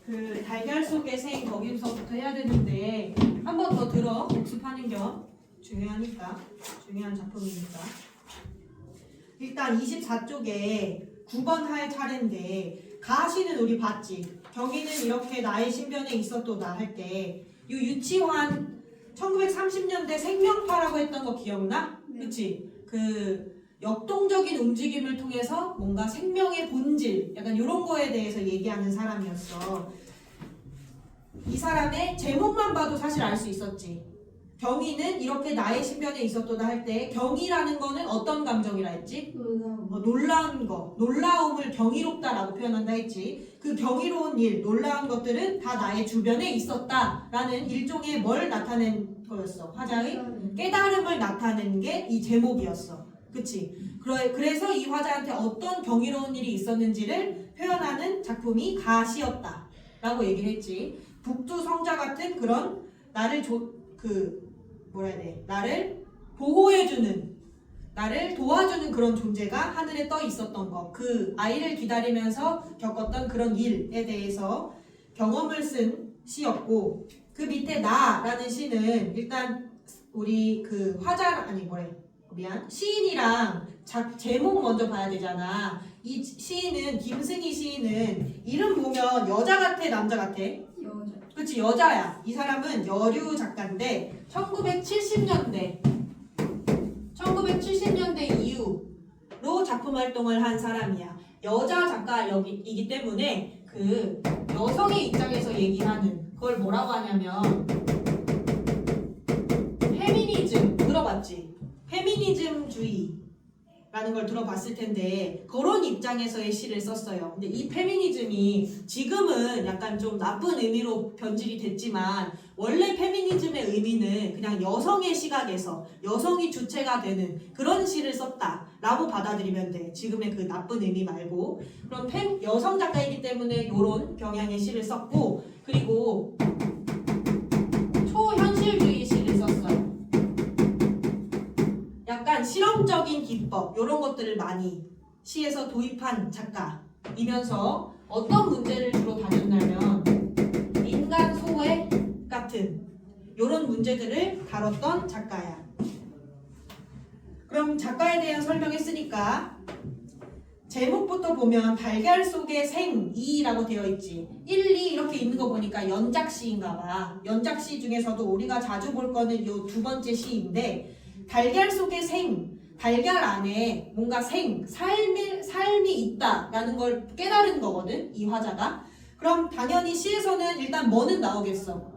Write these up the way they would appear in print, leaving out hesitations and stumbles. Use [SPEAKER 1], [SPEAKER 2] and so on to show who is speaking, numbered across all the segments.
[SPEAKER 1] 그 달걀 속의 생 거기서부터 해야 되는데 한 번 더 들어 복습하는 겸 중요한 작품이니까. 일단 24쪽에 9번 할 차례인데 가시는 우리 봤지. 경희는 이렇게 나의 신변에 있었도다 할 때 이 유치환 1930년대 생명파라고 했던 거 기억나? 그치? 그 역동적인 움직임을 통해서 뭔가 생명의 본질 약간 이런 거에 대해서 얘기하는 사람이었어. 이 사람의 제목만 봐도 사실 알 수 있었지. 경희는 이렇게 나의 신변에 있었도다 할 때 경이라는 거는 어떤 감정이라 했지? 놀라운 거, 놀라움을 경이롭다라고 표현한다 했지. 그 경이로운 일, 놀라운 것들은 다 나의 주변에 있었다라는 일종의 뭘 나타낸 거였어. 화자의 깨달음을 나타낸 게 이 제목이었어. 그치? 그래서 이 화자한테 어떤 경이로운 일이 있었는지를 표현하는 작품이 가시였다 라고 얘기를 했지. 북두성자 같은 그런 나를 나를 보호해주는, 나를 도와주는 그런 존재가 하늘에 떠 있었던 것, 그 아이를 기다리면서 겪었던 그런 일에 대해서 경험을 쓴 시였고, 그 밑에 나라는 시는 일단 우리 그 시인이랑 제목 먼저 봐야 되잖아. 이 시인은, 김승희 시인은 이름 보면 여자 같아, 남자 같아? 그치, 여자야. 이 사람은 여류 작가인데 1970년대 이후로 작품 활동을 한 사람이야. 여자 작가이기 때문에 그 여성의 입장에서 얘기하는 그걸 뭐라고 하냐면 페미니즘 들어봤지? 페미니즘주의라는 걸 들어봤을 텐데 그런 입장에서의 시를 썼어요. 근데 이 페미니즘이 지금은 약간 좀 나쁜 의미로 변질이 됐지만 원래 페미니즘의 의미는 그냥 여성의 시각에서 여성이 주체가 되는 그런 시를 썼다라고 받아들이면 돼. 지금의 그 나쁜 의미 말고. 그럼 여성 작가이기 때문에 이런 경향의 시를 썼고, 그리고 초현실주의 시를 썼어요. 약간 실험적인 기법 이런 것들을 많이 시에서 도입한 작가이면서 어떤 문제를 주로 다뤘냐면 인간 소외 같은 이런 문제들을 다뤘던 작가야. 그럼 작가에 대한 설명했으니까 제목부터 보면 달걀 속의 생이라고 되어 있지. 1, 2 이렇게 있는 거 보니까 연작시인가 봐. 연작시 중에서도 우리가 자주 볼 거는 이 두 번째 시인데 달걀 속의 생, 달걀 안에 뭔가 삶이 있다라는 걸 깨달은 거거든, 이 화자가. 그럼 당연히 시에서는 일단 뭐는 나오겠어?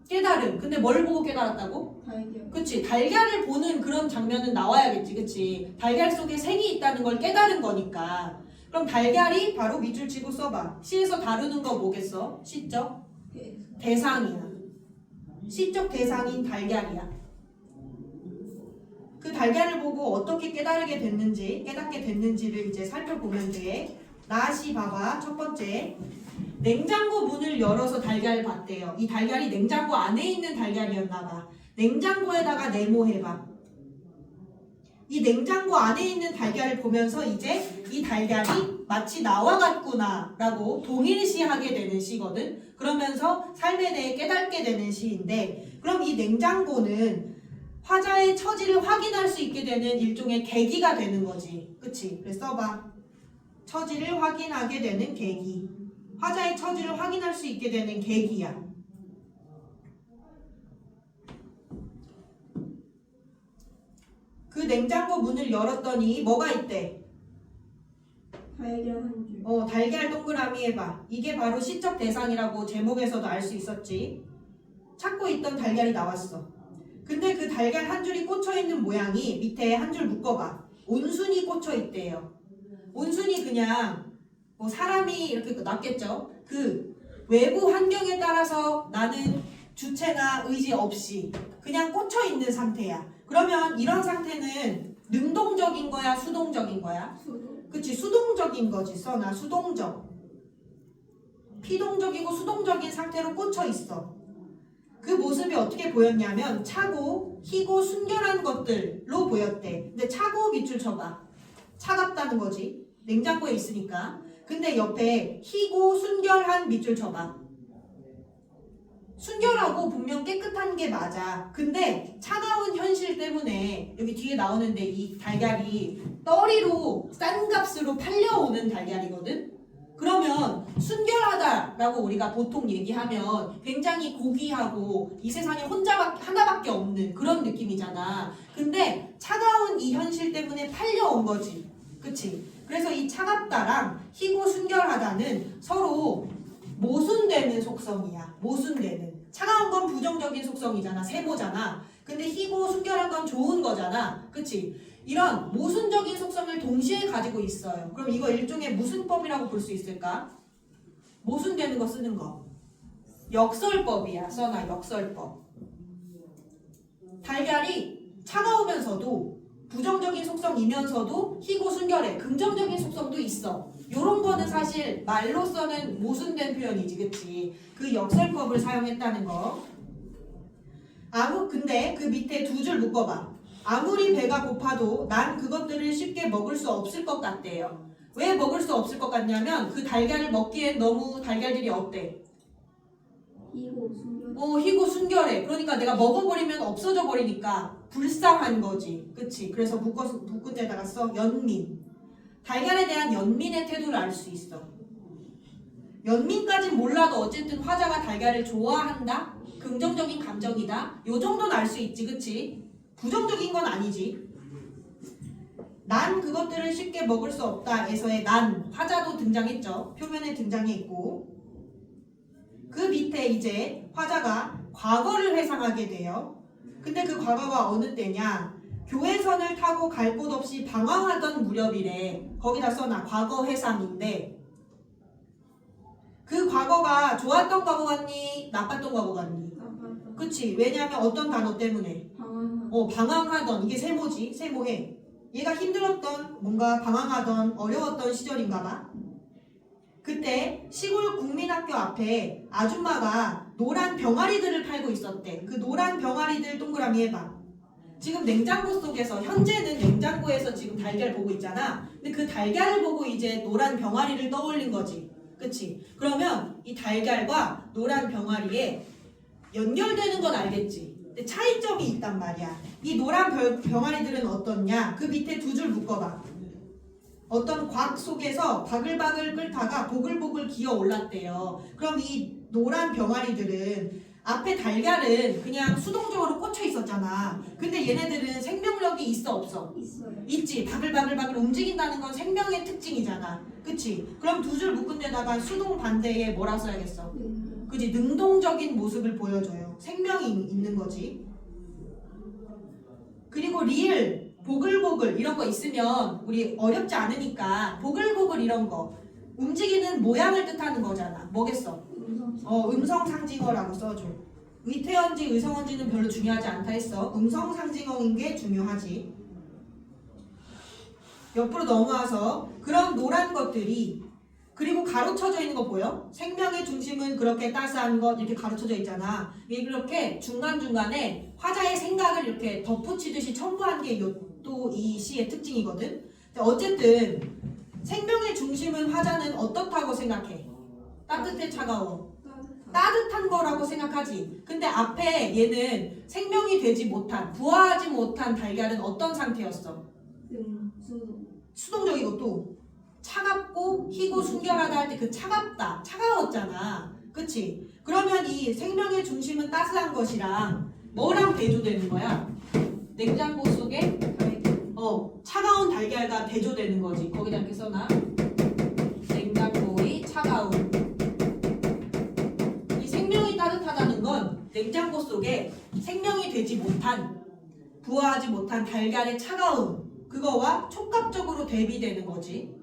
[SPEAKER 1] 깨달음. 근데 뭘 보고 깨달았다고?
[SPEAKER 2] 달걀.
[SPEAKER 1] 그치, 달걀을 보는 그런 장면은 나와야겠지, 그치? 달걀 속에 생이 있다는 걸 깨달은 거니까. 그럼 달걀이 바로 밑줄 치고 써봐. 시에서 다루는 거 뭐겠어? 시적 대상이야. 시적 대상인 달걀이야. 그 달걀을 보고 어떻게 깨닫게 됐는지를 이제 살펴보면 돼. 나시 봐봐. 첫 번째. 냉장고 문을 열어서 달걀을 봤대요. 이 달걀이 냉장고 안에 있는 달걀이었나 봐. 냉장고에다가 네모해봐. 이 냉장고 안에 있는 달걀을 보면서 이제 이 달걀이 마치 나와 같구나 라고 동일시하게 되는 시거든. 그러면서 삶에 대해 깨닫게 되는 시인데, 그럼 이 냉장고는 화자의 처지를 확인할 수 있게 되는 일종의 계기가 되는 거지. 그치? 그래서 써봐. 처지를 확인하게 되는 계기. 화자의 처지를 확인할 수 있게 되는 계기야. 그 냉장고 문을 열었더니 뭐가 있대?
[SPEAKER 2] 달걀 한 줄.
[SPEAKER 1] 달걀 동그라미 해봐. 이게 바로 시적 대상이라고 제목에서도 알 수 있었지. 찾고 있던 달걀이 나왔어. 근데 그 달걀 한 줄이 꽂혀있는 모양이 밑에 한 줄 묶어봐. 온순이 꽂혀있대요. 온순이 그냥 뭐 사람이 이렇게 놨겠죠. 그 외부 환경에 따라서 나는 주체나 의지 없이 그냥 꽂혀있는 상태야. 그러면 이런 상태는 능동적인 거야, 수동적인 거야? 그치, 수동적인 거지. 써나 수동적. 피동적이고 수동적인 상태로 꽂혀있어. 그 모습이 어떻게 보였냐면 차고, 희고, 순결한 것들로 보였대. 근데 차고 밑줄 쳐봐. 차갑다는 거지. 냉장고에 있으니까. 근데 옆에 희고 순결한 밑줄 쳐봐. 순결하고 분명 깨끗한 게 맞아. 근데 차가운 현실 때문에 여기 뒤에 나오는데 이 달걀이 떨이로 싼 값으로 팔려오는 달걀이거든. 그러면 순결하다라고 우리가 보통 얘기하면 굉장히 고귀하고 이 세상에 하나밖에 없는 그런 느낌이잖아. 근데 차가운 이 현실 때문에 팔려온 거지. 그치? 그래서 이 차갑다랑 희고 순결하다는 서로 모순되는 속성이야. 모순되는. 차가운 건 부정적인 속성이잖아. 세모잖아. 근데 희고 순결한 건 좋은 거잖아. 그치? 이런 모순적인 속성을 동시에 가지고 있어요. 그럼 이거 일종의 무슨법이라고 볼 수 있을까? 모순되는 거 쓰는 거. 역설법이야. 써놔. 역설법. 달걀이 차가우면서도 부정적인 속성이면서도 희고 순결해. 긍정적인 속성도 있어. 요런 거는 사실 말로서는 모순된 표현이지. 그치? 그 역설법을 사용했다는 거. 근데 그 밑에 두 줄 묶어봐. 아무리 배가 고파도 난 그것들을 쉽게 먹을 수 없을 것 같대요. 왜 먹을 수 없을 것 같냐면 그 달걀을 먹기엔 너무 달걀들이 어때?
[SPEAKER 2] 희고 순결.
[SPEAKER 1] 희고 순결해. 그러니까 내가 먹어버리면 없어져 버리니까 불쌍한 거지. 그치? 그래서 묶은 데다가 써. 연민. 달걀에 대한 연민의 태도를 알 수 있어. 연민까진 몰라도 어쨌든 화자가 달걀을 좋아한다? 긍정적인 감정이다? 요 정도는 알 수 있지. 그치? 부정적인 건 아니지. 난 그것들을 쉽게 먹을 수 없다에서의 난, 화자도 등장했죠. 표면에 등장해 있고. 그 밑에 이제 화자가 과거를 회상하게 돼요. 근데 그 과거가 어느 때냐? 교회선을 타고 갈 곳 없이 방황하던 무렵이래. 거기다 써놔. 과거 회상인데 그 과거가 좋았던 과거 같니? 나빴던 과거 같니? 그치? 왜냐하면 어떤 단어 때문에? 방황하던. 이게 세모지. 세모해. 얘가 힘들었던, 뭔가 방황하던, 어려웠던 시절인가 봐. 그때 시골 국민학교 앞에 아줌마가 노란 병아리들을 팔고 있었대. 그 노란 병아리들 동그라미 해봐. 지금 냉장고 속에서, 현재는 냉장고에서 지금 달걀 보고 있잖아. 근데 그 달걀을 보고 이제 노란 병아리를 떠올린 거지. 그치? 그러면 이 달걀과 노란 병아리에 연결되는 건 알겠지? 근데 차이점이 있단 말이야. 이 노란 병아리들은 어떻냐? 그 밑에 두 줄 묶어봐. 어떤 곽 속에서 바글바글 끓다가 보글보글 기어 올랐대요. 그럼 이 노란 병아리들은 앞에 달걀은 그냥 수동적으로 꽂혀 있었잖아. 근데 얘네들은 생명력이 있어 없어?
[SPEAKER 2] 있어요.
[SPEAKER 1] 있지. 바글바글 움직인다는 건 생명의 특징이잖아. 그치? 그럼 두 줄 묶은 데다가 수동 반대에 뭐라 써야겠어? 그치? 능동적인 모습을 보여줘요. 생명이 있는 거지. 그리고 리을, 보글보글 이런 거 있으면 우리 어렵지 않으니까 보글보글 이런 거 움직이는 모양을 뜻하는 거잖아. 뭐겠어? 음성상징어라고 써줘. 의태어인지 의성어인지는 별로 중요하지 않다 했어. 음성상징어인 게 중요하지. 옆으로 넘어와서 그런 노란 것들이 그리고 가로쳐져 있는 거 보여? 생명의 중심은 그렇게 따스한 것 이렇게 가로쳐져 있잖아. 이렇게 중간중간에 화자의 생각을 이렇게 덧붙이듯이 첨부한 게 또 이 시의 특징이거든. 어쨌든 생명의 중심은 화자는 어떻다고 생각해? 따뜻해 차가워? 따뜻한 거라고 생각하지. 근데 앞에 얘는 생명이 되지 못한, 부화하지 못한 달걀은 어떤 상태였어? 수동적이고 또 차갑고 희고 순결하다 할 때 그 차갑다, 차가웠잖아. 그치? 그러면 이 생명의 중심은 따스한 것이랑 뭐랑 대조되는 거야? 냉장고 속에 차가운 달걀과 대조되는 거지. 거기다 이렇게 써놔. 냉장고의 차가움. 이 생명이 따뜻하다는 건 냉장고 속에 생명이 되지 못한, 부화하지 못한 달걀의 차가움, 그거와 촉각적으로 대비되는 거지.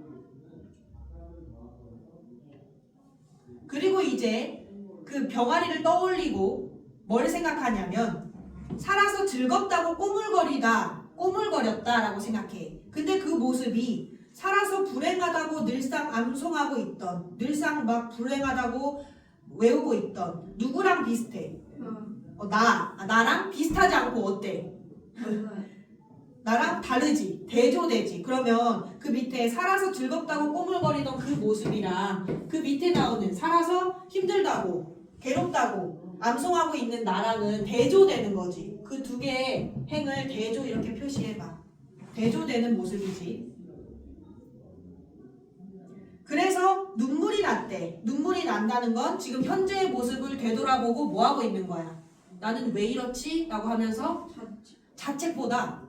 [SPEAKER 1] 그리고 이제 그 병아리를 떠올리고 뭘 생각하냐면 살아서 즐겁다고 꼬물거렸다라고 생각해. 근데 그 모습이 살아서 불행하다고 늘상 암송하고 있던, 늘상 막 불행하다고 외우고 있던 누구랑 비슷해? 나랑 비슷하지 않고 어때? 나랑 다르지. 대조되지. 그러면 그 밑에 살아서 즐겁다고 꼬물거리던 그 모습이랑 그 밑에 나오는 살아서 힘들다고 괴롭다고 암송하고 있는 나랑은 대조되는 거지. 그 두 개의 행을 대조 이렇게 표시해봐. 대조되는 모습이지. 그래서 눈물이 났대. 눈물이 난다는 건 지금 현재의 모습을 되돌아보고 뭐 하고 있는 거야? 나는 왜 이렇지? 라고 하면서 자책보다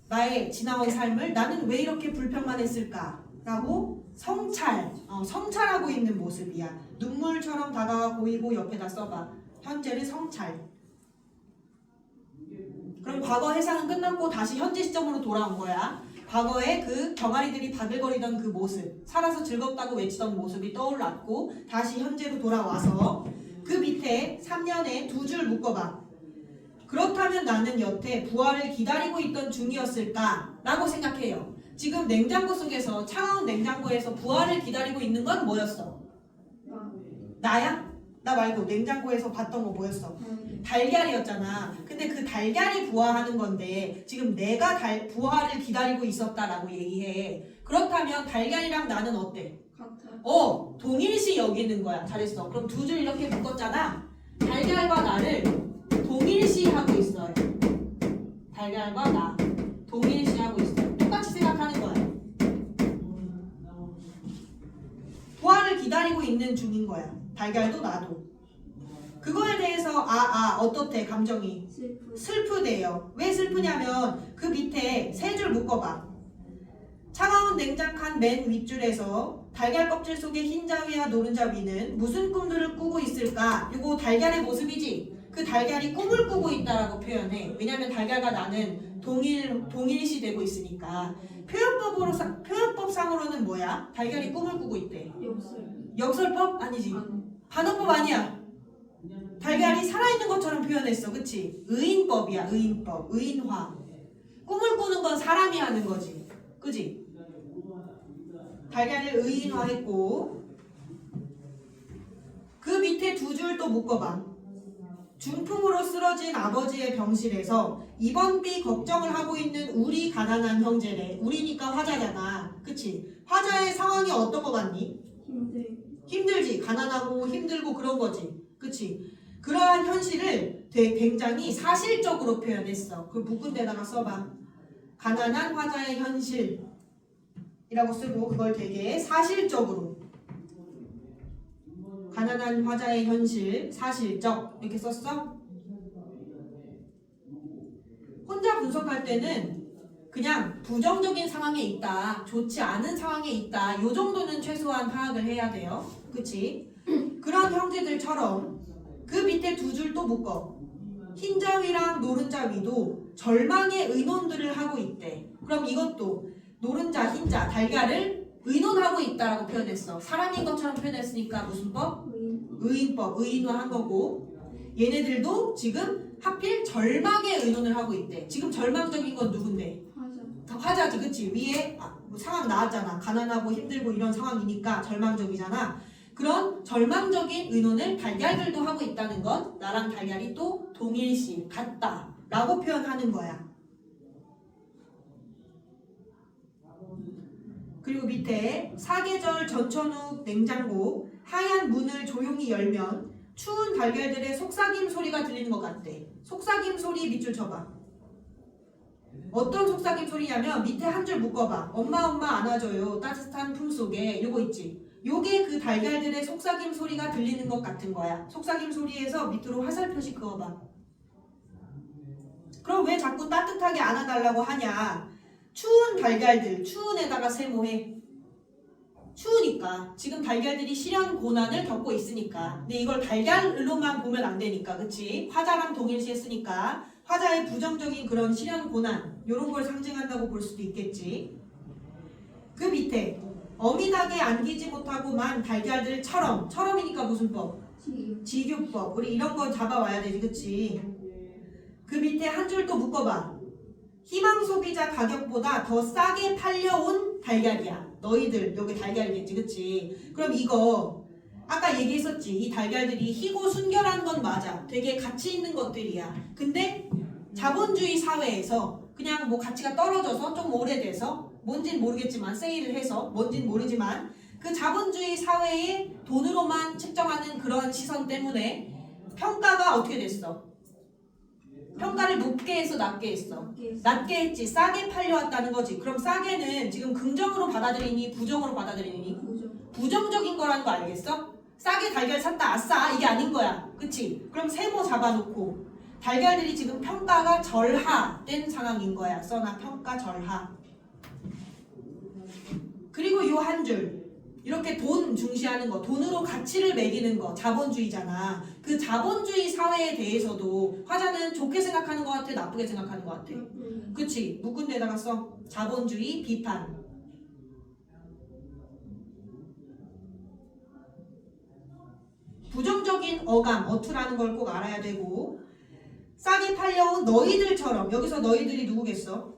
[SPEAKER 1] 나의 지나온 삶을 나는 왜 이렇게 불평만 했을까? 라고 성찰하고 있는 모습이야. 눈물처럼 다가와 보이고 옆에다 써봐. 현재를 성찰. 그럼 과거 해상은 끝났고 다시 현재 시점으로 돌아온 거야. 과거에 그 병아리들이 바글거리던 그 모습, 살아서 즐겁다고 외치던 모습이 떠올랐고 다시 현재로 돌아와서 그 밑에 3년에 두 줄 묶어봐. 그렇다면 나는 여태 부활을 기다리고 있던 중이었을까? 라고 생각해요. 지금 냉장고 속에서 차가운 냉장고에서 부활을 기다리고 있는 건 뭐였어? 나야? 나 말고 냉장고에서 봤던 거 뭐였어? 달걀이었잖아. 근데 그 달걀이 부화하는 건데 지금 내가 부화를 기다리고 있었다라고 얘기해. 그렇다면 달걀이랑 나는 어때?
[SPEAKER 2] 같아.
[SPEAKER 1] 동일시 여기는 거야. 잘했어. 그럼 두 줄 이렇게 묶었잖아. 달걀과 나를 동일시 하고 있어요. 달걀과 나 동일시 하고 있어요. 똑같이 생각하는 거야. 부활을 기다리고 있는 중인 거야. 달걀도 나도. 그거에 대해서 어떻대 감정이? 슬프대요. 왜 슬프냐면 그 밑에 세 줄 묶어봐. 차가운 냉장칸 맨 윗줄에서 달걀 껍질 속의 흰자위와 노른자 위는 무슨 꿈들을 꾸고 있을까? 이거 달걀의 모습이지. 그 달걀이 꿈을 꾸고 있다라고 표현해. 왜냐면 달걀과 나는 동일시 되고 있으니까. 표현법상으로는 뭐야? 달걀이 꿈을 꾸고 있대. 역설법? 아니지. 반어법 아니야. 달걀이 살아있는 것처럼 표현했어. 그치? 의인법이야. 의인법. 의인화. 꿈을 꾸는 건 사람이 하는 거지. 그치? 달걀을 의인화했고 그 밑에 두 줄 또 묶어봐. 중풍으로 쓰러진 아버지의 병실에서 입원비 걱정을 하고 있는 우리 가난한 형제래. 우리니까 화자잖아. 그치? 화자의 상황이 어떤 거 같니? 힘들지. 가난하고 힘들고 그런 거지. 그치? 그러한 현실을 굉장히 사실적으로 표현했어. 그 묶은 데다가 써봐. 가난한 화자의 현실이라고 쓰고 그걸 되게 사실적으로. 가난한 화자의 현실, 사실적 이렇게 썼어? 혼자 분석할 때는 그냥 부정적인 상황에 있다, 좋지 않은 상황에 있다 요 정도는 최소한 파악을 해야 돼요. 그치? 그런 형제들처럼 그 밑에 두 줄 또 묶어. 흰자위랑 노른자위도 절망의 의논들을 하고 있대. 그럼 이것도 노른자, 흰자, 달걀을 의논하고 있다라고 표현했어. 사람인 것처럼 표현했으니까 무슨 법? 의인법, 의인화한 거고 얘네들도 지금 하필 절망의 의논을 하고 있대. 지금 절망적인 건 누군데? 화자지. 그치? 위에 뭐 상황 나왔잖아. 가난하고 힘들고 이런 상황이니까 절망적이잖아. 그런 절망적인 의논을 달걀들도 하고 있다는 건 나랑 달걀이 또 동일시, 같다 라고 표현하는 거야. 그리고 밑에 사계절 전천후 냉장고 하얀 문을 조용히 열면 추운 달걀들의 속삭임 소리가 들리는 것 같대. 속삭임 소리 밑줄 쳐봐. 어떤 속삭임 소리냐면 밑에 한 줄 묶어봐. 엄마 안아줘요. 따뜻한 품속에. 요거 있지. 요게 그 달걀들의 속삭임 소리가 들리는 것 같은 거야. 속삭임 소리에서 밑으로 화살표시 그어봐. 그럼 왜 자꾸 따뜻하게 안아달라고 하냐? 추운 달걀들, 추운에다가 세모해. 추우니까. 지금 달걀들이 시련 고난을 겪고 있으니까. 근데 이걸 달걀로만 보면 안 되니까. 그치? 화자랑 동일시 했으니까 화자의 부정적인 그런 시련 고난 요런 걸 상징한다고 볼 수도 있겠지. 그 밑에 어미닭에 안기지 못하고만 달걀들처럼이니까 무슨 법? 지교법. 우리 이런 거 잡아와야 되지. 그치? 그 밑에 한 줄 또 묶어봐. 희망 소비자 가격보다 더 싸게 팔려온 달걀이야. 너희들 여기 달걀이겠지. 그치? 그럼 이거 아까 얘기했었지. 이 달걀들이 희고 순결한 건 맞아. 되게 가치 있는 것들이야. 근데 자본주의 사회에서 그냥 뭐 가치가 떨어져서 좀 오래돼서 뭔진 모르겠지만 세일을 해서 뭔진 모르지만 그 자본주의 사회의 돈으로만 측정하는 그런 시선 때문에 평가가 어떻게 됐어? 평가를 높게 해서 낮게 했어. 낮게 했지. 싸게 팔려왔다는 거지. 그럼 싸게는 지금 긍정으로 받아들이니 부정으로 받아들이니? 부정적인 거라는 거 알겠어? 싸게 달걀 샀다. 아싸. 이게 아닌 거야. 그치? 그럼 세모 잡아놓고 달걀들이 지금 평가가 절하된 상황인 거야. 써나 평가 절하. 그리고 요 한 줄. 이렇게 돈 중시하는 거, 돈으로 가치를 매기는 거, 자본주의잖아. 그 자본주의 사회에 대해서도 화자는 좋게 생각하는 것 같아, 나쁘게 생각하는 것 같아. 그치? 묶은 데다가 써. 자본주의 비판. 부정적인 어감, 어투라는 걸 꼭 알아야 되고 싸게 팔려온 너희들처럼, 여기서 너희들이 누구겠어?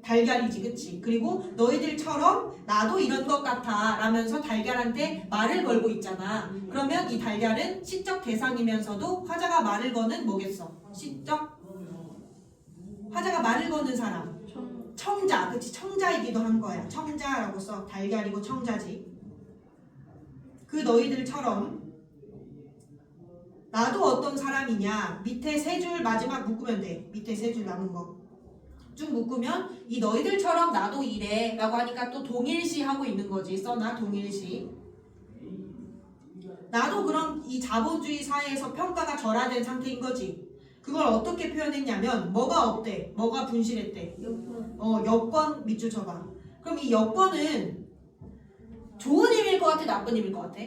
[SPEAKER 1] 달걀이지, 그치? 그리고 너희들처럼 나도 이런 것 같아 라면서 달걀한테 말을 걸고 있잖아. 그러면 이 달걀은 시적 대상이면서도 화자가 말을 거는 뭐겠어? 시적? 화자가 말을 거는 사람. 청자, 그치? 청자이기도 한 거야. 청자라고 써. 달걀이고 청자지. 그 너희들처럼 나도 어떤 사람이냐. 밑에 세 줄 마지막 묶으면 돼. 밑에 세 줄 남은 거 쭉 묶으면 이 너희들처럼 나도 이래 라고 하니까 또 동일시 하고 있는 거지. 써나 동일시. 나도 그럼 이 자본주의 사회에서 평가가 절하된 상태인 거지. 그걸 어떻게 표현했냐면 뭐가 없대? 뭐가 분실했대? 여권 밑줄 쳐봐. 그럼 이 여권은 좋은 의미일 것 같아? 나쁜 의미일 것 같아?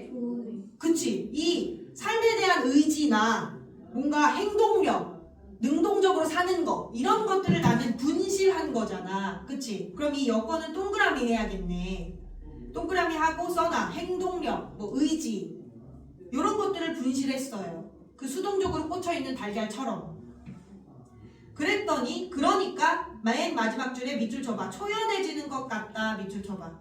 [SPEAKER 1] 그치? 이 삶에 대한 의지나 뭔가 행동력, 능동적으로 사는 거 이런 것들을 나는 분실한 거잖아. 그치? 그럼 이 여권은 동그라미 해야겠네. 동그라미 하고 써놔. 행동력, 뭐 의지 이런 것들을 분실했어요. 그 수동적으로 꽂혀있는 달걀처럼. 그랬더니 그러니까 맨 마지막 줄에 밑줄 쳐봐. 초연해지는 것 같다. 밑줄 쳐봐.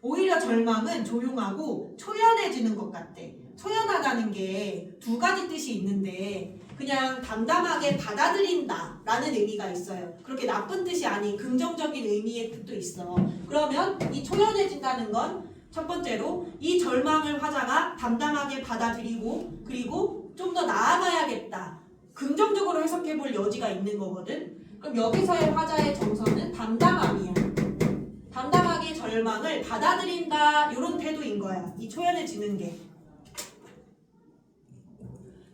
[SPEAKER 1] 오히려 절망은 조용하고 초연해지는 것 같대. 초연하다는 게 두 가지 뜻이 있는데 그냥 담담하게 받아들인다 라는 의미가 있어요. 그렇게 나쁜 뜻이 아닌 긍정적인 의미의 뜻도 있어. 그러면 이 초연해진다는 건 첫 번째로 이 절망을 화자가 담담하게 받아들이고 그리고 좀 더 나아가야겠다. 긍정적으로 해석해 볼 여지가 있는 거거든. 그럼 여기서의 화자의 정서는 담담함이야. 담담하게 절망을 받아들인다 이런 태도인 거야. 이 초연해지는 게.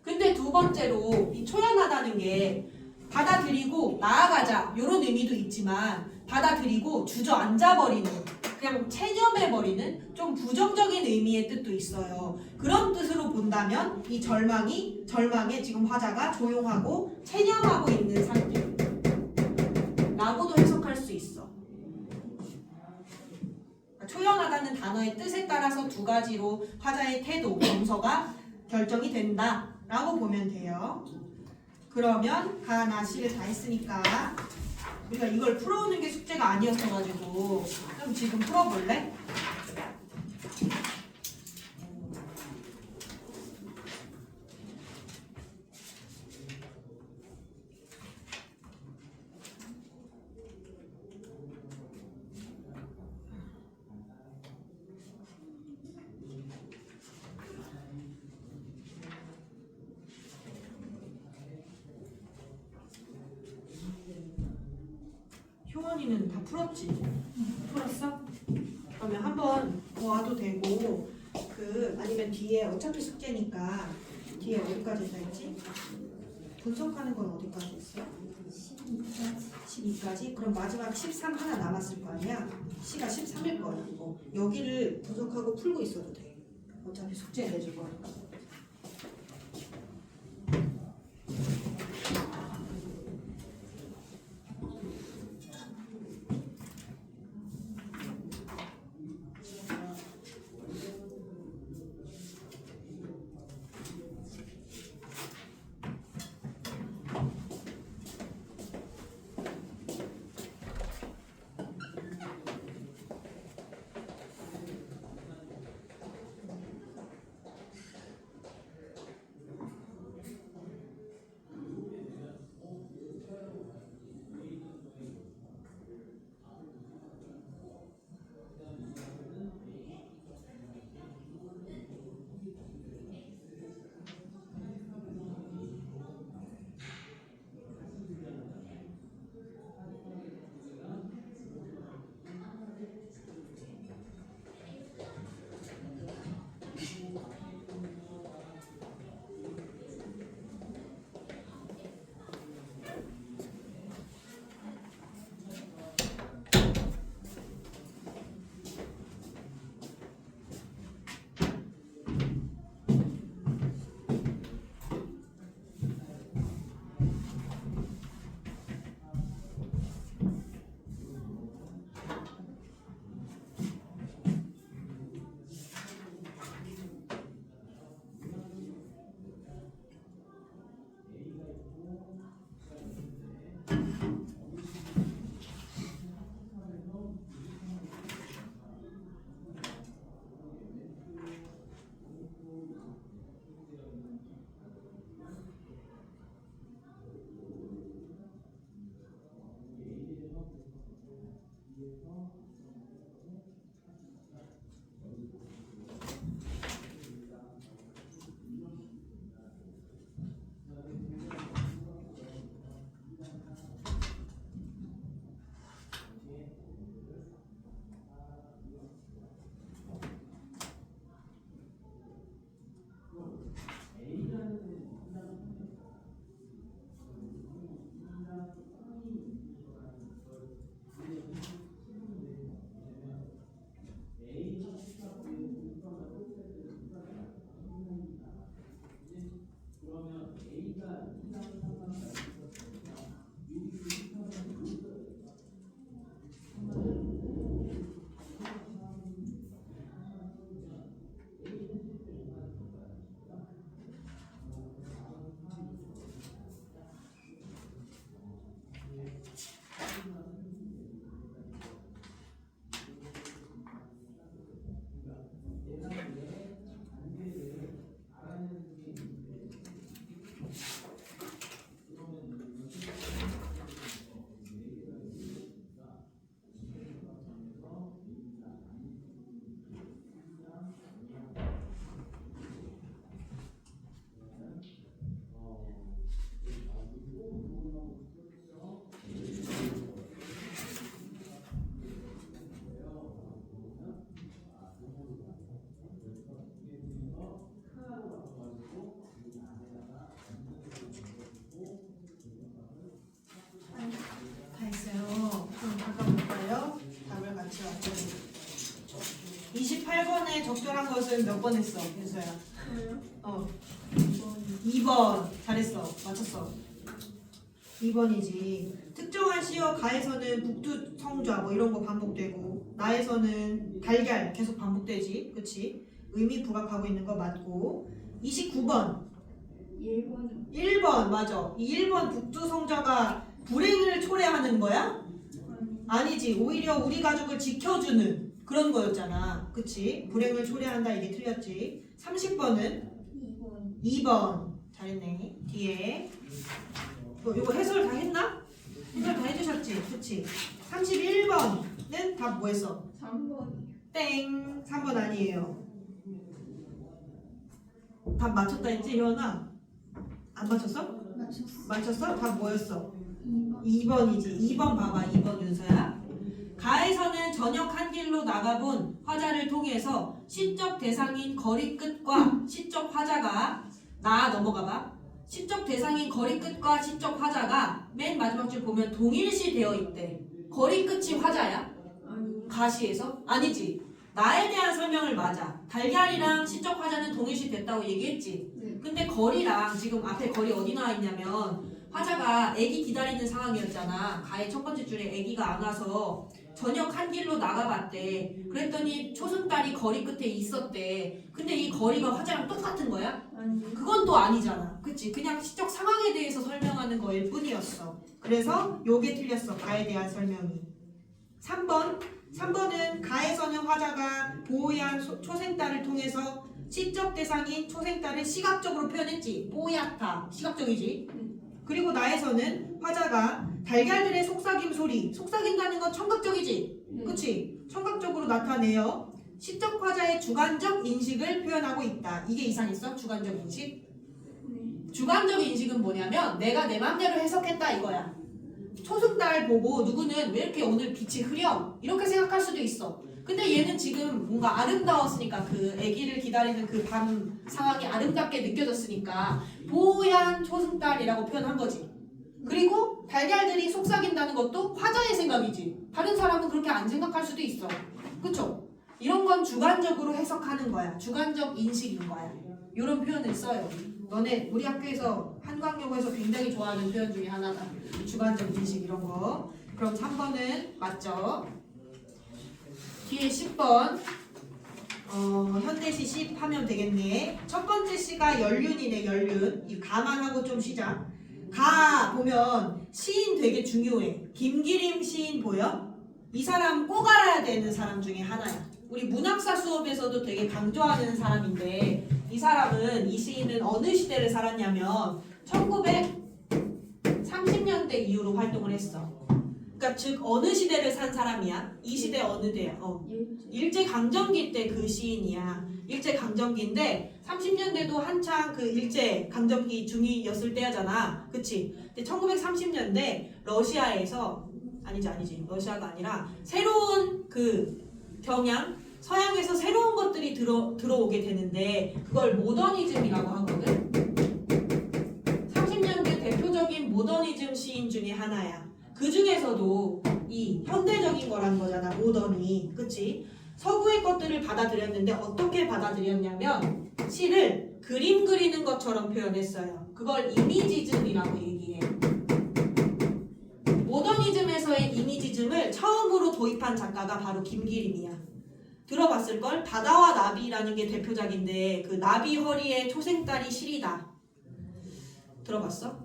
[SPEAKER 1] 근데 두 번째로 이 초연하다는 게 받아들이고 나아가자 이런 의미도 있지만 받아들이고 주저앉아버리는 그냥 체념해버리는 좀 부정적인 의미의 뜻도 있어요. 그런 뜻으로 본다면 이 절망에 지금 화자가 조용하고 체념하고 있는 상태라고도 해석할 수 있어. 초연하다는 단어의 뜻에 따라서 두 가지로 화자의 태도, 정서가 결정이 된다라고 보면 돼요. 그러면 가, 나, 시를 다 했으니까 우리가 이걸 풀어오는 게 숙제가 아니었어가지고 좀 지금 풀어볼래? 효원이는 다 풀었지? 풀었어? 그러면 한번 더 와도 되고 아니면 뒤에 어차피 숙제니까 뒤에 어디까지 써있지? 분석하는 건 어디까지 있어? 12까지? 그럼 마지막 13 하나 남았을 거 아니야? C가 13일 거야. 여기를 분석하고 풀고 있어도 돼. 어차피 숙제 내줄 거니까. 28번에 적절한 것은 몇 번 했어, 윤서야?
[SPEAKER 2] 저요?
[SPEAKER 1] 2번. 잘했어. 맞췄어. 2번이지. 특정한 시어 가에서는 북두 성좌 뭐 이런 거 반복되고 나에서는 달걀 계속 반복되지. 그치? 의미 부각하고 있는 거 맞고. 29번.
[SPEAKER 2] 1번은
[SPEAKER 1] 1번 맞아. 이 1번 북두 성좌가 불행을 초래하는 거야? 아니지. 오히려 우리 가족을 지켜주는 그런 거였잖아. 그치? 불행을 초래한다 이게 틀렸지. 30번은
[SPEAKER 2] 2번
[SPEAKER 1] 2번. 잘했네. 뒤에 이거 해설 다 했나? 해설 다 해주셨지? 그치? 31번은 답 뭐 했어?
[SPEAKER 2] 3번
[SPEAKER 1] 땡. 3번 아니에요. 답 맞췄다 했지 효연아? 안 맞췄어?
[SPEAKER 2] 맞췄어
[SPEAKER 1] 맞췄어? 답 뭐였어?
[SPEAKER 2] 2번
[SPEAKER 1] 2번이지. 2번 봐봐. 2번 윤서야. 가에서는 저녁 한 길로 나가본 화자를 통해서 시적 대상인 거리 끝과 시적 화자가 넘어가봐. 시적 대상인 거리 끝과 시적 화자가 맨 마지막 줄 보면 동일시 되어 있대. 거리 끝이 화자야?
[SPEAKER 2] 아니
[SPEAKER 1] 가시에서? 아니지. 나에 대한 설명을 맞아. 달걀이랑 시적 화자는 동일시 됐다고 얘기했지.
[SPEAKER 2] 네
[SPEAKER 1] 근데 거리랑 지금 앞에 거리 어디 나와 있냐면 화자가 아기 기다리는 상황이었잖아. 가의 첫 번째 줄에 아기가 안 와서 저녁 한 길로 나가봤대. 그랬더니 초승달이 거리 끝에 있었대. 근데 이 거리가 화자랑 똑같은 거야?
[SPEAKER 2] 아니
[SPEAKER 1] 그건 또 아니잖아. 그치? 그냥 시적 상황에 대해서 설명하는 거일 뿐이었어. 그래서 요게 틀렸어. 가에 대한 설명이. 3번은 가에서는 화자가 보호한 초생달을 통해서 시적 대상인 초생달을 시각적으로 표현했지. 뽀얗다. 시각적이지. 그리고 나에서는 화자가 달걀들의 속삭임 소리. 속삭인다는 건 청각적이지.
[SPEAKER 2] 네.
[SPEAKER 1] 그치? 청각적으로 나타내어 시적 화자의 주관적 인식을 표현하고 있다. 이게 이상했어? 주관적 인식?
[SPEAKER 2] 네
[SPEAKER 1] 주관적 인식은 뭐냐면 내가 내 맘대로 해석했다 이거야. 초승달 보고 누구는 왜 이렇게 오늘 빛이 흐려? 이렇게 생각할 수도 있어. 근데 얘는 지금 뭔가 아름다웠으니까 그 아기를 기다리는 그 밤 상황이 아름답게 느껴졌으니까 보얀 초승달이라고 표현한 거지. 그리고 달걀들이 속삭인다는 것도 화자의 생각이지. 다른 사람은 그렇게 안 생각할 수도 있어. 그쵸? 이런 건 주관적으로 해석하는 거야. 주관적 인식인 거야. 이런 표현을 써요. 너네 우리 학교에서 한강여고에서 굉장히 좋아하는 표현 중에 하나다. 주관적 인식 이런 거. 그럼 3번은 맞죠? 뒤에 10번 현대시 10 하면 되겠네. 첫 번째 시가 연륜이네. 연륜. 이 가만 하고 좀 쉬자. 가 보면 시인 되게 중요해. 김기림 시인 보여? 이 사람 꼭 알아야 되는 사람 중에 하나야. 우리 문학사 수업에서도 되게 강조하는 사람인데 이 사람은 이 시인은 어느 시대를 살았냐면 1930년대 이후로 활동을 했어. 그러니까 즉 어느 시대를 산 사람이야? 이 시대 어느 때야? 일제강점기 때 그 시인이야. 일제강점기인데 30년대도 한창 그 일제강점기 중이었을 때잖아. 그치? 근데 1930년대 러시아에서 아니지 러시아가 아니라 새로운 그 경향 서양에서 새로운 것들이 들어오게 되는데 그걸 모더니즘이라고 하거든. 30년대 대표적인 모더니즘 시인 중에 하나야. 그 중에서도 이 현대적인 거라는 거잖아. 모던이. 그치? 서구의 것들을 받아들였는데 어떻게 받아들였냐면 시를 그림 그리는 것처럼 표현했어요. 그걸 이미지즘이라고 얘기해. 모더니즘에서의 이미지즘을 처음으로 도입한 작가가 바로 김기림이야. 들어봤을걸? 바다와 나비라는 게 대표작인데 그 나비 허리에 초생달이 시리다. 들어봤어?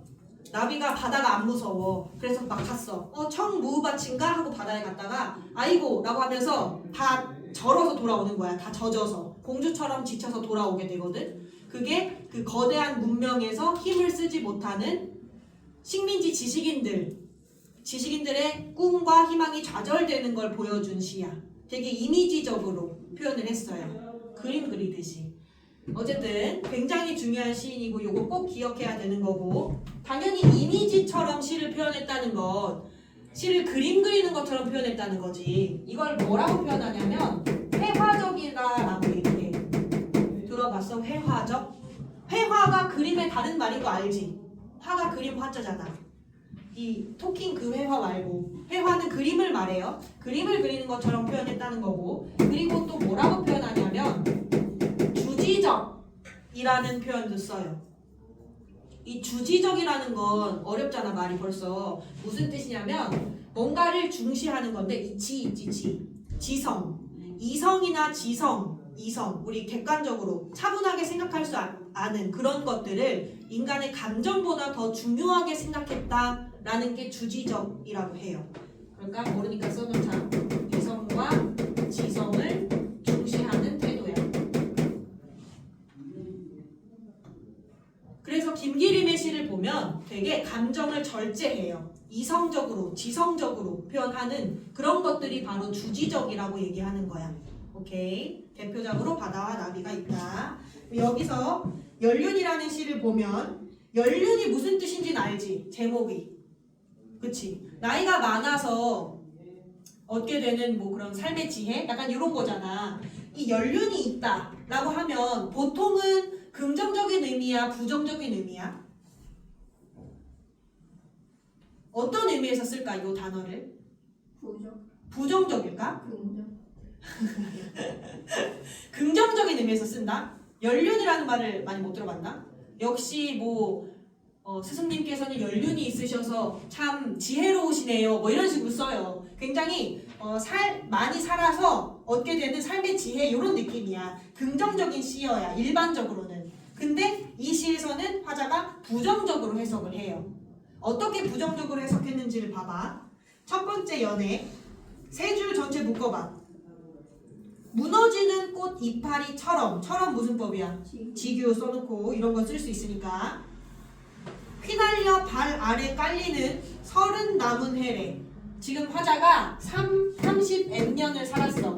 [SPEAKER 1] 나비가 바다가 안 무서워. 그래서 막 갔어. 청무밭인가? 하고 바다에 갔다가 아이고 라고 하면서 다 절어서 돌아오는 거야. 다 젖어서. 공주처럼 지쳐서 돌아오게 되거든. 그게 그 거대한 문명에서 힘을 쓰지 못하는 식민지 지식인들의 꿈과 희망이 좌절되는 걸 보여준 시야. 되게 이미지적으로 표현을 했어요. 그림 그리듯이. 어쨌든 굉장히 중요한 시인이고 요거 꼭 기억해야 되는 거고 당연히 이미지처럼 시를 표현했다는 건 시를 그림 그리는 것처럼 표현했다는 거지. 이걸 뭐라고 표현하냐면 회화적이다라고 얘기해. 들어봤어? 회화적? 회화가 그림의 다른 말인 거 알지? 화가 그림 화자잖아. 이 토킹 그 회화 말고 회화는 그림을 말해요. 그림을 그리는 것처럼 표현했다는 거고 그리고 또 뭐라고 주지적이라는 표현도 써요. 이 주지적이라는 건 어렵잖아 말이 벌써. 무슨 뜻이냐면 뭔가를 중시하는 건데 이 지성, 이성이나 지성, 이성 우리 객관적으로 차분하게 생각할 수 아는 그런 것들을 인간의 감정보다 더 중요하게 생각했다라는 게 주지적이라고 해요. 그러니까 모르니까 써놓자. 이성과 지성을 중시하는 태도야. 그래서 김기림의 시를 보면 되게 감정을 절제해요. 이성적으로, 지성적으로 표현하는 그런 것들이 바로 주지적이라고 얘기하는 거야. 오케이. 대표적으로 바다와 나비가 있다. 여기서 연륜이라는 시를 보면 연륜이 무슨 뜻인지는 알지? 제목이. 그치? 나이가 많아서 얻게 되는 뭐 그런 삶의 지혜? 약간 이런 거잖아. 이 연륜이 있다라고 하면 보통은 긍정적인 의미야? 부정적인 의미야? 어떤 의미에서 쓸까? 이 단어를?
[SPEAKER 2] 부정.
[SPEAKER 1] 부정적일까?
[SPEAKER 2] 긍정.
[SPEAKER 1] 긍정적인 의미에서 쓴다? 연륜이라는 말을 많이 못 들어봤나? 역시 스승님께서는 연륜이 있으셔서 참 지혜로우시네요. 뭐 이런 식으로 써요. 굉장히 많이 살아서 얻게 되는 삶의 지혜 이런 느낌이야. 긍정적인 시여야 일반적으로는. 근데 이 시에서는 화자가 부정적으로 해석을 해요. 어떻게 부정적으로 해석했는지를 봐봐. 첫 번째 연애 세 줄 전체 묶어봐. 무너지는 꽃 이파리처럼 무슨 법이야? 지규 써놓고 이런 거 쓸 수 있으니까. 휘날려 발 아래 깔리는 서른 남은 해래. 지금 화자가 30N년을 살았어.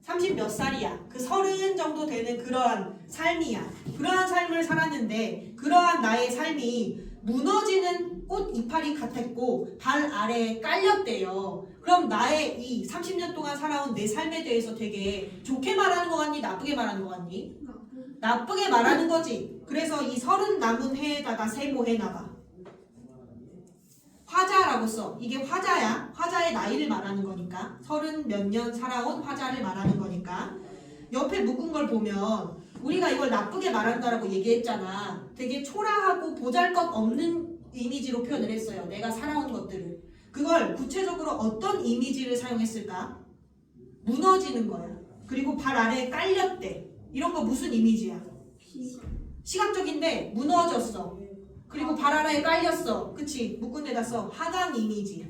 [SPEAKER 1] 30 몇 살이야. 그 30 정도 되는 그러한 삶이야. 그러한 삶을 살았는데 그러한 나의 삶이 무너지는 꽃 이파리 같았고 발 아래에 깔렸대요. 그럼 나의 이 30년 동안 살아온 내 삶에 대해서 되게 좋게 말하는 거 같니? 나쁘게 말하는 거 같니? 나쁘게 말하는 거지. 그래서 이 30 남은 해에다가 세모해놔봐. 화자라고 써. 이게 화자야. 화자의 나이를 말하는 거니까. 30 몇 년 살아온 화자를 말하는 거니까. 옆에 묶은 걸 보면 우리가 이걸 나쁘게 말한다라고 얘기했잖아. 되게 초라하고 보잘것없는 이미지로 표현을 했어요. 내가 살아온 것들을. 그걸 구체적으로 어떤 이미지를 사용했을까? 무너지는 거야. 그리고 발 아래에 깔렸대. 이런 거 무슨 이미지야? 시각적인데 무너졌어. 그리고 발 아래에 깔렸어. 그치? 묶은 데다 써. 하강 이미지.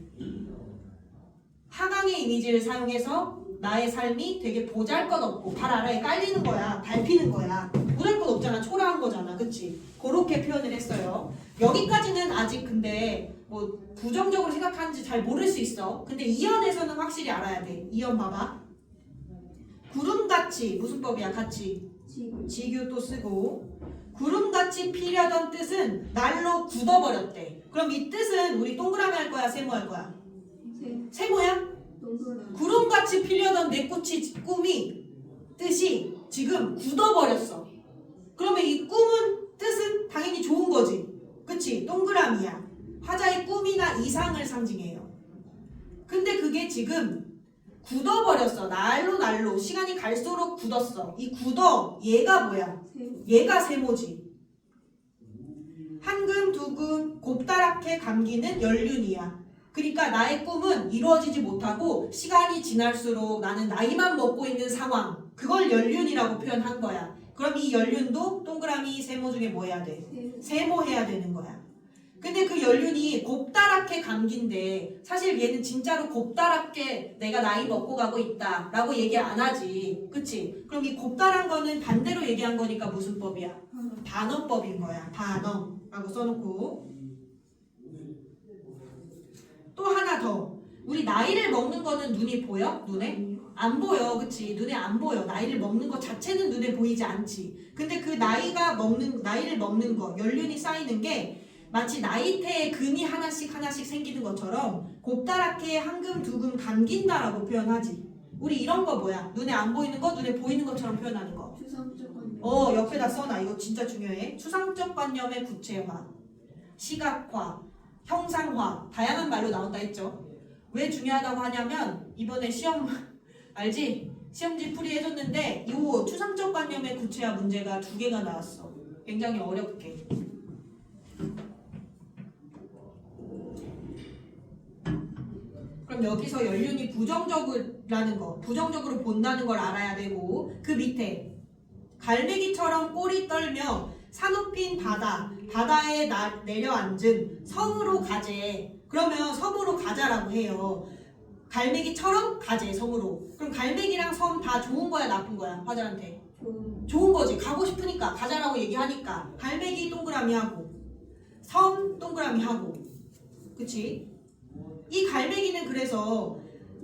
[SPEAKER 1] 하강의 이미지를 사용해서 나의 삶이 되게 보잘것없고 발 아래에 깔리는 거야. 밟히는 거야. 보잘것없잖아. 초라한 거잖아. 그치? 그렇게 표현을 했어요. 여기까지는 아직 근데 뭐 부정적으로 생각하는지 잘 모를 수 있어. 근데 이연에서는 확실히 알아야 돼. 이연 봐봐. 구름같이 무슨 법이야? 같이 지규 또 쓰고 구름같이 피려던 뜻은 날로 굳어버렸대. 그럼 이 뜻은 우리 동그라미 할 거야? 세모 할 거야? 세모야? 구름같이 피려던 내 꿈이 뜻이 지금 굳어버렸어. 그러면 이 꿈은 뜻은 당연히 좋은 거지. 그치? 동그라미야. 화자의 꿈이나 이상을 상징해요. 근데 그게 지금 굳어버렸어. 날로 시간이 갈수록 굳었어. 이 굳어 얘가 뭐야? 얘가 세모지. 한금 두금 곱다랗게 감기는 연륜이야. 그러니까 나의 꿈은 이루어지지 못하고 시간이 지날수록 나는 나이만 먹고 있는 상황. 그걸 연륜이라고 표현한 거야. 그럼 이 연륜도 동그라미 세모 중에 뭐 해야 돼? 세모해야 되는 거야. 근데 그 연륜이 곱다랗게 감긴데 사실 얘는 진짜로 곱다랗게 내가 나이 먹고 가고 있다 라고 얘기 안 하지. 그치? 그럼 이 곱다란 거는 반대로 얘기한 거니까 무슨 법이야? 반어법인 거야. 반어라고 써놓고. 또 하나 더. 우리 나이를 먹는 거는 눈이 보여? 눈에? 안 보여. 그치? 눈에 안 보여. 나이를 먹는 것 자체는 눈에 보이지 않지. 근데 그 나이를 먹는 거, 연륜이 쌓이는 게 마치 나이테에 금이 하나씩 생기는 것처럼 곱다랗게 한금 두금 감긴다라고 표현하지. 우리 이런 거 뭐야? 눈에 안 보이는 거, 눈에 보이는 것처럼 표현하는 거.
[SPEAKER 2] 추상적 관념.
[SPEAKER 1] 옆에다 써놔. 이거 진짜 중요해. 추상적 관념의 구체화, 시각화, 형상화, 다양한 말로 나온다 했죠. 왜 중요하다고 하냐면 이번에 시험 알지? 시험지 풀이해줬는데 이 추상적 관념의 구체화 문제가 2개가 나왔어. 굉장히 어렵게. 그럼 여기서 연륜이 부정적으로 본다는 걸 알아야 되고, 그 밑에 갈매기처럼 꼬리 떨며 사높인 바다에 내려앉은 섬으로 가재. 그러면 섬으로 가자라고 해요. 갈매기처럼 가재, 섬으로. 그럼 갈매기랑 섬 다 좋은 거야, 나쁜 거야, 화자한테? 좋은 거지. 가고 싶으니까 가자라고 얘기하니까 갈매기 동그라미 하고 섬 동그라미 하고. 그치? 이 갈매기는 그래서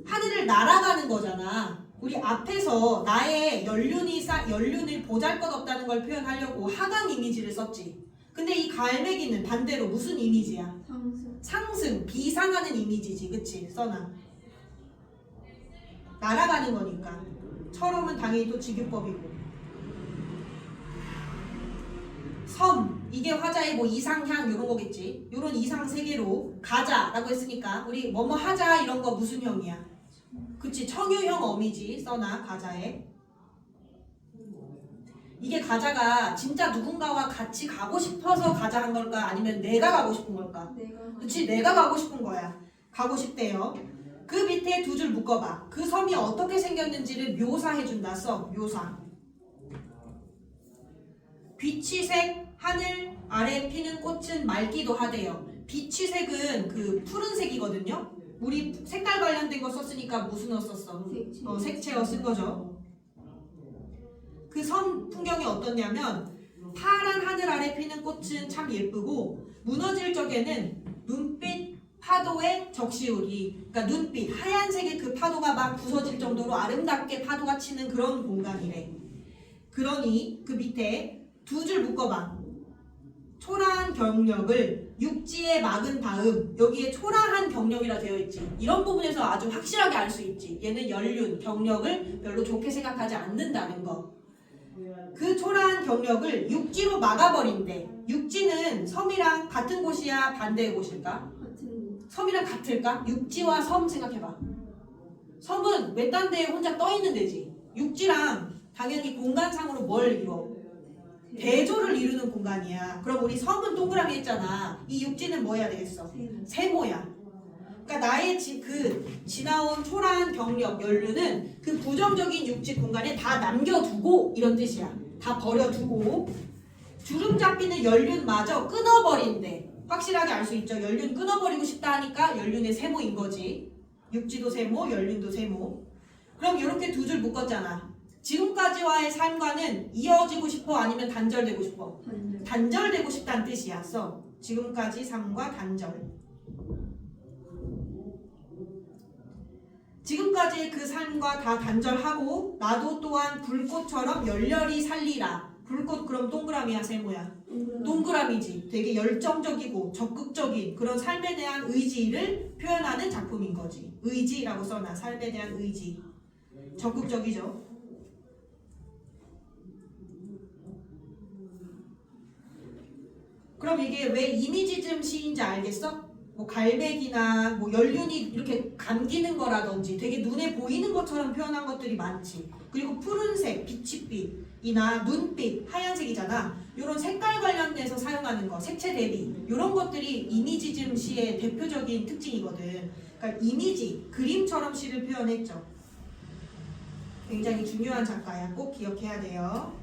[SPEAKER 1] 하늘을 날아가는 거잖아. 우리 앞에서 나의 연륜을 보잘것없다는 걸 표현하려고 하강 이미지를 썼지. 근데 이 갈매기는 반대로 무슨 이미지야? 상승, 비상하는 이미지지. 그치? 써놔. 날아가는 거니까. 처럼은 당연히 또 직유법이고. 섬, 이게 화자의 뭐 이상향 이런 거겠지. 이런 이상 세 개로 가자라고 했으니까 우리 뭐뭐 하자 이런 거 무슨 형이야? 그치, 청유형 어미지. 써놔. 가자에. 이게 가자가 진짜 누군가와 같이 가고 싶어서 가자 한 걸까? 아니면 내가 가고 싶은 걸까? 그치, 내가 가고 싶은 거야. 가고 싶대요. 그 밑에 2줄 묶어봐. 그 섬이 어떻게 생겼는지를 묘사해준다. 써. 묘사. 비취색 하늘 아래 피는 꽃은 맑기도 하대요. 비취색은 그 푸른색이거든요. 우리 색깔 관련된 거 썼으니까 무슨 어 썼어? 색채어 쓴 거죠. 그 섬 풍경이 어떻냐면 파란 하늘 아래 피는 꽃은 참 예쁘고 무너질 적에는 눈빛 파도의 적시울이, 그러니까 눈빛 하얀색의 그 파도가 막 부서질 정도로 아름답게 파도가 치는 그런 공간이래. 그러니 그 밑에 2줄 묶어봐. 초라한 경력을 육지에 막은 다음, 여기에 초라한 경력이라 되어 있지. 이런 부분에서 아주 확실하게 알 수 있지. 얘는 연륜, 경력을 별로 좋게 생각하지 않는다는 거. 그 초라한 경력을 육지로 막아버린대. 육지는 섬이랑 같은 곳이야, 반대의 곳일까? 섬이랑 같을까? 육지와 섬 생각해봐. 섬은 외딴 데에 혼자 떠있는 데지. 육지랑 당연히 공간상으로 뭘 이뤄? 대조를 이루는 공간이야. 그럼 우리 섬은 동그라미 했잖아. 이 육지는 뭐 해야 되겠어? 세모야. 그러니까 나의 지나온 초라한 경력, 연륜은 그 부정적인 육지 공간에 다 남겨두고 이런 뜻이야. 다 버려두고 주름 잡히는 연륜마저 끊어버린대. 확실하게 알 수 있죠. 연륜 끊어버리고 싶다 하니까 연륜의 세모인 거지. 육지도 세모, 연륜도 세모. 그럼 이렇게 2줄 묶었잖아. 지금까지와의 삶과는 이어지고 싶어? 아니면 단절되고 싶어? 단절되고 싶다는 뜻이야. 써. 지금까지 삶과 단절. 지금까지의 그 삶과 다 단절하고 나도 또한 불꽃처럼 열렬히 살리라. 불꽃 그럼 동그라미야, 세모야? 동그라미지. 되게 열정적이고 적극적인 그런 삶에 대한 의지를 표현하는 작품인 거지. 의지라고 써놔. 삶에 대한 의지. 적극적이죠. 그럼 이게 왜 이미지즘 시인지 알겠어? 뭐 갈매기나 뭐 연륜이 이렇게 감기는 거라든지 되게 눈에 보이는 것처럼 표현한 것들이 많지. 그리고 푸른색, 비치빛이나 눈빛, 하얀색이잖아. 이런 색깔 관련돼서 사용하는 거, 색채 대비 이런 것들이 이미지즘 시의 대표적인 특징이거든. 그러니까 이미지, 그림처럼 시를 표현했죠. 굉장히 중요한 작가야. 꼭 기억해야 돼요.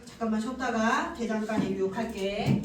[SPEAKER 1] 잠깐만 쉬었다가 대장간 리뷰 할게.